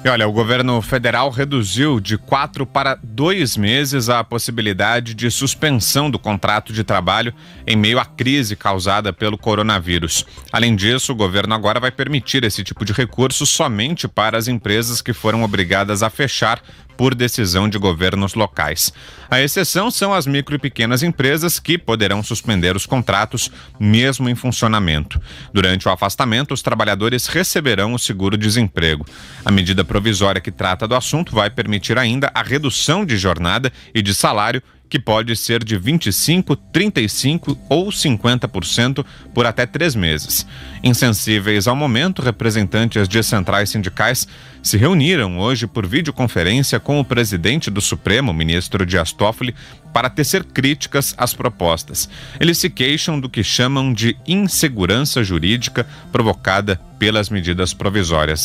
E olha, o governo federal reduziu de 4 para 2 meses a possibilidade de suspensão do contrato de trabalho em meio à crise causada pelo coronavírus. Além disso, o governo agora vai permitir esse tipo de recurso somente para as empresas que foram obrigadas a fechar por decisão de governos locais. A exceção são as micro e pequenas empresas que poderão suspender os contratos mesmo em funcionamento. Durante o afastamento, os trabalhadores receberão o seguro-desemprego. A medida provisória que trata do assunto vai permitir ainda a redução de jornada e de salário, que pode ser de 25%, 35% ou 50% por até 3 meses. Insensíveis ao momento, representantes de centrais sindicais se reuniram hoje por videoconferência com o presidente do Supremo, ministro Dias Toffoli, para tecer críticas às propostas. Eles se queixam do que chamam de insegurança jurídica provocada pelas medidas provisórias.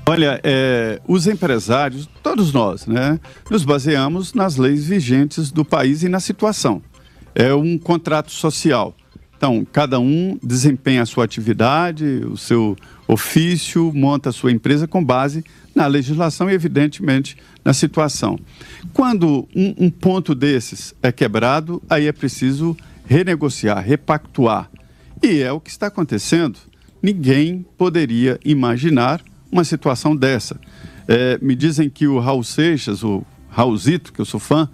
Olha, os empresários, todos nós, né, nos baseamos nas leis vigentes do país e na situação. É um contrato social. Então, cada um desempenha a sua atividade, o seu ofício, monta a sua empresa com base na legislação e, evidentemente, na situação. Quando um ponto desses é quebrado, aí é preciso renegociar, repactuar. E é o que está acontecendo. Ninguém poderia imaginar uma situação dessa. Me dizem que o Raul Seixas, o Raulzito, que eu sou fã,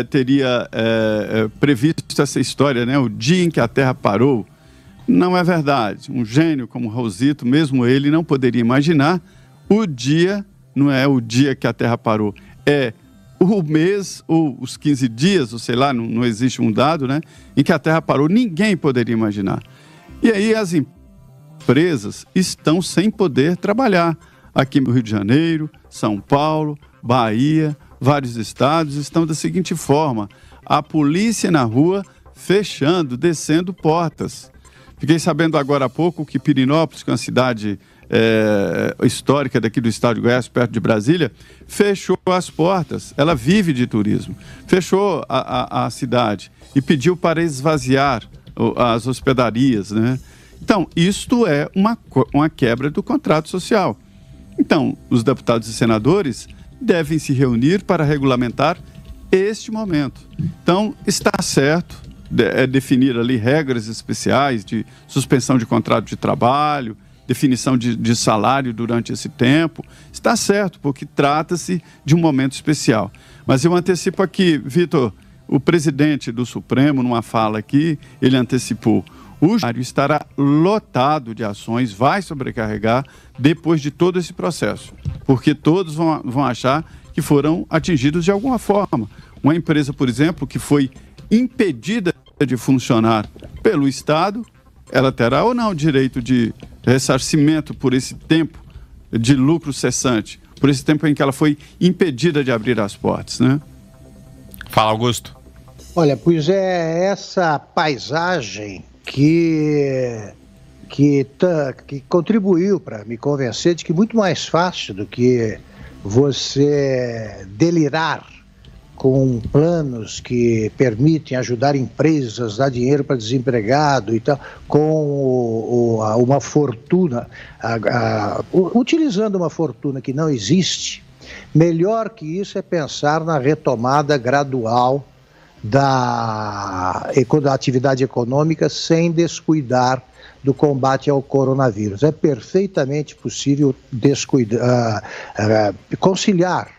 teria previsto essa história, né? O dia em que a Terra parou. Não é verdade. Um gênio como o Raulzito, mesmo ele, não poderia imaginar o dia, não é o dia que a Terra parou, é o mês ou os 15 dias, ou sei lá, não existe um dado, né? Em que a Terra parou. Ninguém poderia imaginar. E aí as empresas estão sem poder trabalhar. Aqui no Rio de Janeiro, São Paulo, Bahia, vários estados estão da seguinte forma: a polícia na rua fechando, descendo portas. Fiquei sabendo agora há pouco que Pirinópolis, que é uma cidade histórica daqui do estado de Goiás, perto de Brasília, fechou as portas. Ela vive de turismo. Fechou a cidade e pediu para esvaziar as hospedarias, né? Então, isto é uma quebra do contrato social. Então, os deputados e senadores devem se reunir para regulamentar este momento. Então, está certo definir ali regras especiais de suspensão de contrato de trabalho, definição de salário durante esse tempo. Está certo, porque trata-se de um momento especial. Mas eu antecipo aqui, Vitor, o presidente do Supremo, numa fala aqui, ele antecipou: o judiciário estará lotado de ações, vai sobrecarregar depois de todo esse processo, porque todos vão achar que foram atingidos de alguma forma. Uma empresa, por exemplo, que foi impedida de funcionar pelo Estado, ela terá ou não direito de ressarcimento por esse tempo de lucro cessante, por esse tempo em que ela foi impedida de abrir as portas, né? Fala, Augusto. Olha, pois é essa paisagem que contribuiu para me convencer de que muito mais fácil do que você delirar com planos que permitem ajudar empresas, dar dinheiro para desempregado e tal, com uma fortuna, utilizando uma fortuna que não existe. Melhor que isso é pensar na retomada gradual da atividade econômica sem descuidar do combate ao coronavírus. É perfeitamente possível conciliar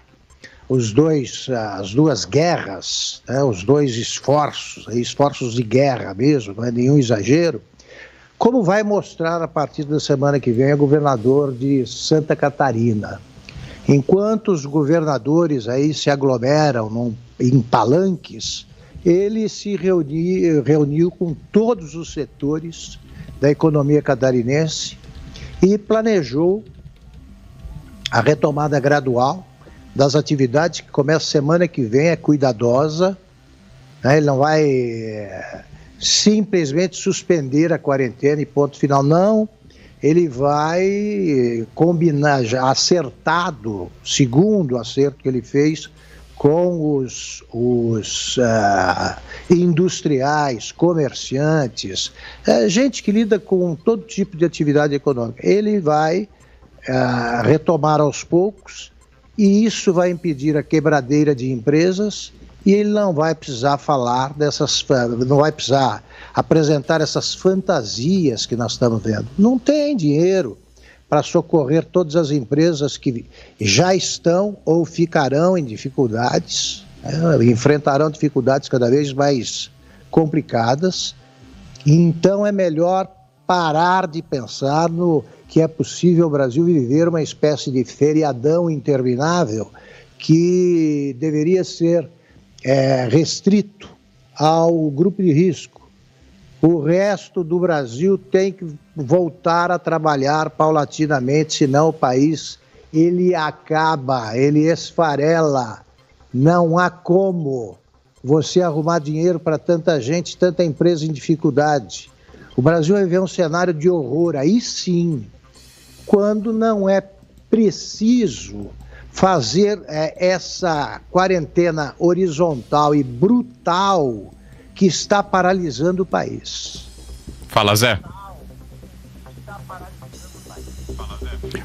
as duas guerras, né, os dois esforços de guerra mesmo, não é nenhum exagero, como vai mostrar a partir da semana que vem o governador de Santa Catarina. Enquanto os governadores aí se aglomeram em palanques, ele se reuniu com todos os setores da economia catarinense e planejou a retomada gradual das atividades, que começa semana que vem, é cuidadosa, né? Ele não vai simplesmente suspender a quarentena e ponto final, não. Ele vai combinar, já acertado, segundo acerto que ele fez com os industriais, comerciantes, gente que lida com todo tipo de atividade econômica. Ele vai retomar aos poucos, e isso vai impedir a quebradeira de empresas, e ele não vai precisar não vai precisar apresentar essas fantasias que nós estamos vendo. Não tem dinheiro para socorrer todas as empresas que já estão ou ficarão em dificuldades, enfrentarão dificuldades cada vez mais complicadas. Então é melhor parar de pensar no que é possível o Brasil viver uma espécie de feriadão interminável que deveria ser restrito ao grupo de risco. O resto do Brasil tem que voltar a trabalhar paulatinamente, senão o país ele acaba, ele esfarela. Não há como você arrumar dinheiro para tanta gente, tanta empresa em dificuldade. O Brasil vai viver um cenário de horror, aí sim, quando não é preciso fazer essa quarentena horizontal e brutal que está paralisando o país. Fala, Zé.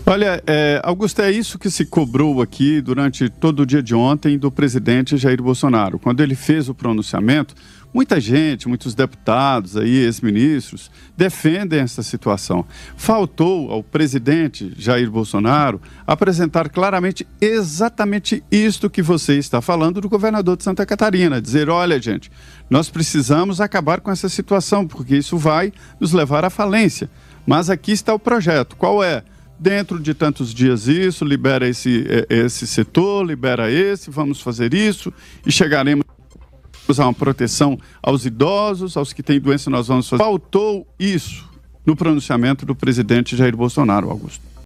Olha, Augusto, é isso que se cobrou aqui durante todo o dia de ontem do presidente Jair Bolsonaro. Quando ele fez o pronunciamento, muita gente, muitos deputados, aí, ex-ministros, defendem essa situação. Faltou ao presidente Jair Bolsonaro apresentar claramente exatamente isto que você está falando do governador de Santa Catarina. Dizer, olha, gente, nós precisamos acabar com essa situação, porque isso vai nos levar à falência. Mas aqui está o projeto. Qual é? Dentro de tantos dias isso, libera esse setor, libera esse, vamos fazer isso e chegaremos a uma proteção aos idosos, aos que têm doença, nós vamos fazer. Faltou isso no pronunciamento do presidente Jair Bolsonaro, Augusto.